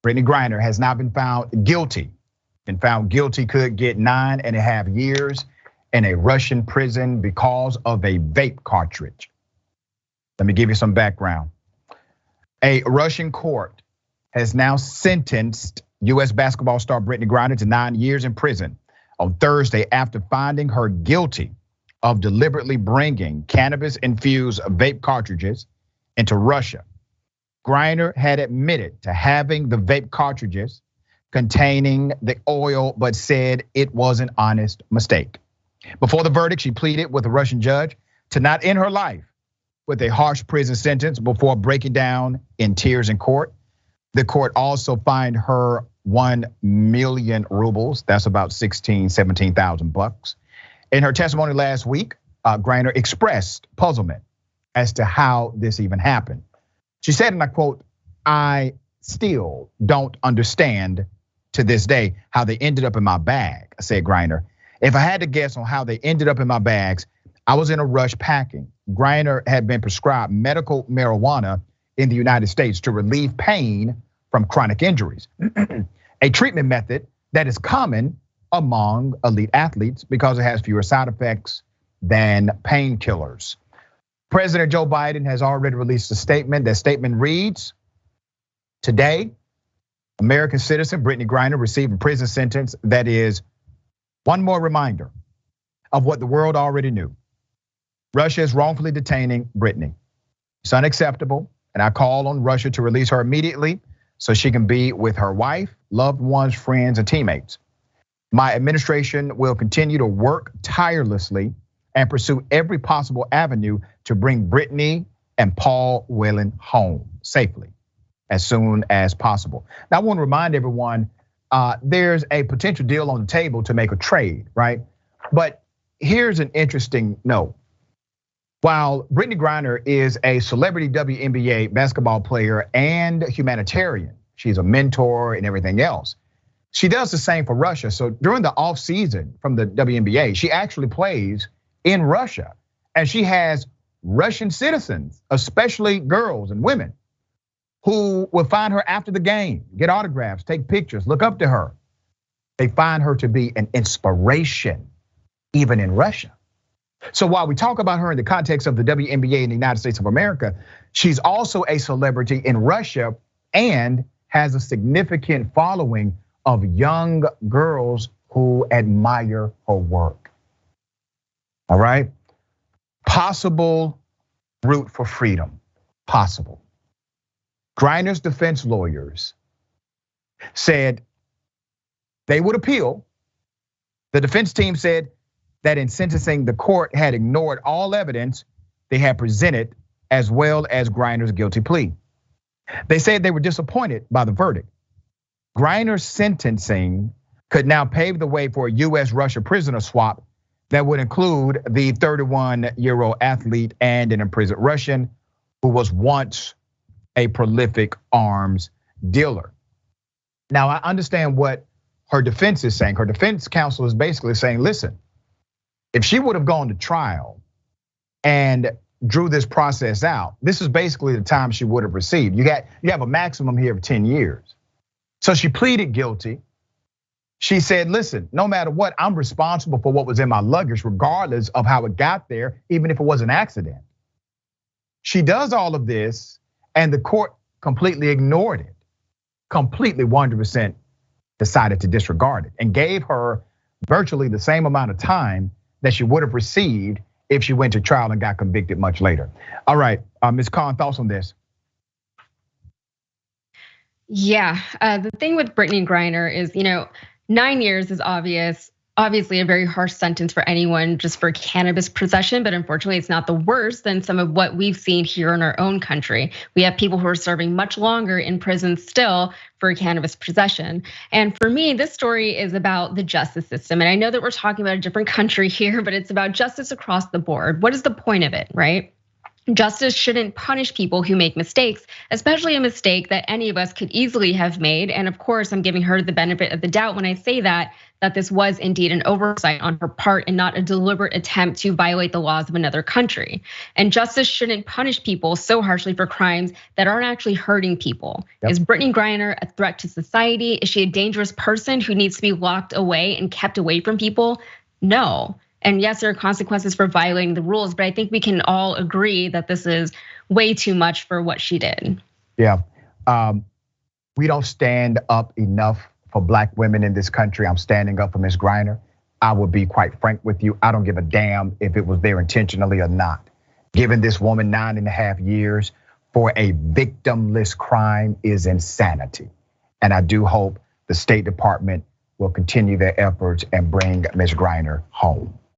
Brittany Griner has now been found guilty. Could get 9.5 years in a Russian prison because of a vape cartridge. Let me give you some background. A Russian court has now sentenced US basketball star Brittany Griner to 9 years in prison on Thursday after finding her guilty of deliberately bringing cannabis-infused vape cartridges into Russia. Griner had admitted to having the vape cartridges containing the oil, but said it was an honest mistake. Before the verdict, she pleaded with a Russian judge to not end her life with a harsh prison sentence before breaking down in tears in court. The court also fined her 1 million rubles. That's about 17,000 bucks. In her testimony last week, Griner expressed puzzlement as to how this even happened. She said, and I quote, "I still don't understand to this day how they ended up in my bag," said Griner. "If I had to guess on how they ended up in my bags, I was in a rush packing." Griner had been prescribed medical marijuana in the United States to relieve pain from chronic injuries, a treatment method that is common among elite athletes because it has fewer side effects than painkillers. President Joe Biden has already released a statement. That statement reads, "Today, American citizen Brittany Griner received a prison sentence that is one more reminder of what the world already knew. Russia is wrongfully detaining Brittany. It's unacceptable, and I call on Russia to release her immediately so she can be with her wife, loved ones, friends, and teammates. My administration will continue to work tirelessly and pursue every possible avenue to bring Brittany and Paul Whelan home safely as soon as possible." Now, I want to remind everyone, there's a potential deal on the table to make a trade, right? But here's an interesting note. While Brittany Griner is a celebrity WNBA basketball player and humanitarian, she's a mentor and everything else, she does the same for Russia. So during the off season from the WNBA, she actually plays in Russia. And she has Russian citizens, especially girls and women, who will find her after the game, get autographs, take pictures, look up to her. They find her to be an inspiration, even in Russia. So while we talk about her in the context of the WNBA in the United States of America, she's also a celebrity in Russia and has a significant following of young girls who admire her work. All right, possible route for freedom, possible. Griner's defense lawyers said they would appeal. The defense team said that in sentencing, the court had ignored all evidence they had presented, as well as Griner's guilty plea. They said they were disappointed by the verdict. Griner's sentencing could now pave the way for a US-Russia prisoner swap that would include the 31-year-old athlete and an imprisoned Russian who was once a prolific arms dealer. Now, I understand what her defense is saying. Her defense counsel is basically saying, listen, if she would have gone to trial and drew this process out, this is basically the time she would have received. You have a maximum here of 10 years. So she pleaded guilty. She said, listen, no matter what, I'm responsible for what was in my luggage, regardless of how it got there, even if it was an accident. She does all of this, and the court completely ignored it, completely 100% decided to disregard it, and gave her virtually the same amount of time that she would have received if she went to trial and got convicted much later. All right, Ms. Khan, thoughts on this? Yeah, the thing with Brittany Griner is, 9 years is obviously a very harsh sentence for anyone just for cannabis possession, but unfortunately it's not the worst than some of what we've seen here in our own country. We have people who are serving much longer in prison still for cannabis possession. And for me, this story is about the justice system. And I know that we're talking about a different country here, but it's about justice across the board. What is the point of it, right? Justice shouldn't punish people who make mistakes, especially a mistake that any of us could easily have made. And of course, I'm giving her the benefit of the doubt when I say that this was indeed an oversight on her part and not a deliberate attempt to violate the laws of another country. And justice shouldn't punish people so harshly for crimes that aren't actually hurting people. Yep. Is Brittney Griner a threat to society? Is she a dangerous person who needs to be locked away and kept away from people? No. And yes, there are consequences for violating the rules, but I think we can all agree that this is way too much for what she did. Yeah, we don't stand up enough for Black women in this country. I'm standing up for Ms. Griner. I will be quite frank with you. I don't give a damn if it was there intentionally or not. Giving this woman 9.5 years for a victimless crime is insanity. And I do hope the State Department will continue their efforts and bring Ms. Griner home.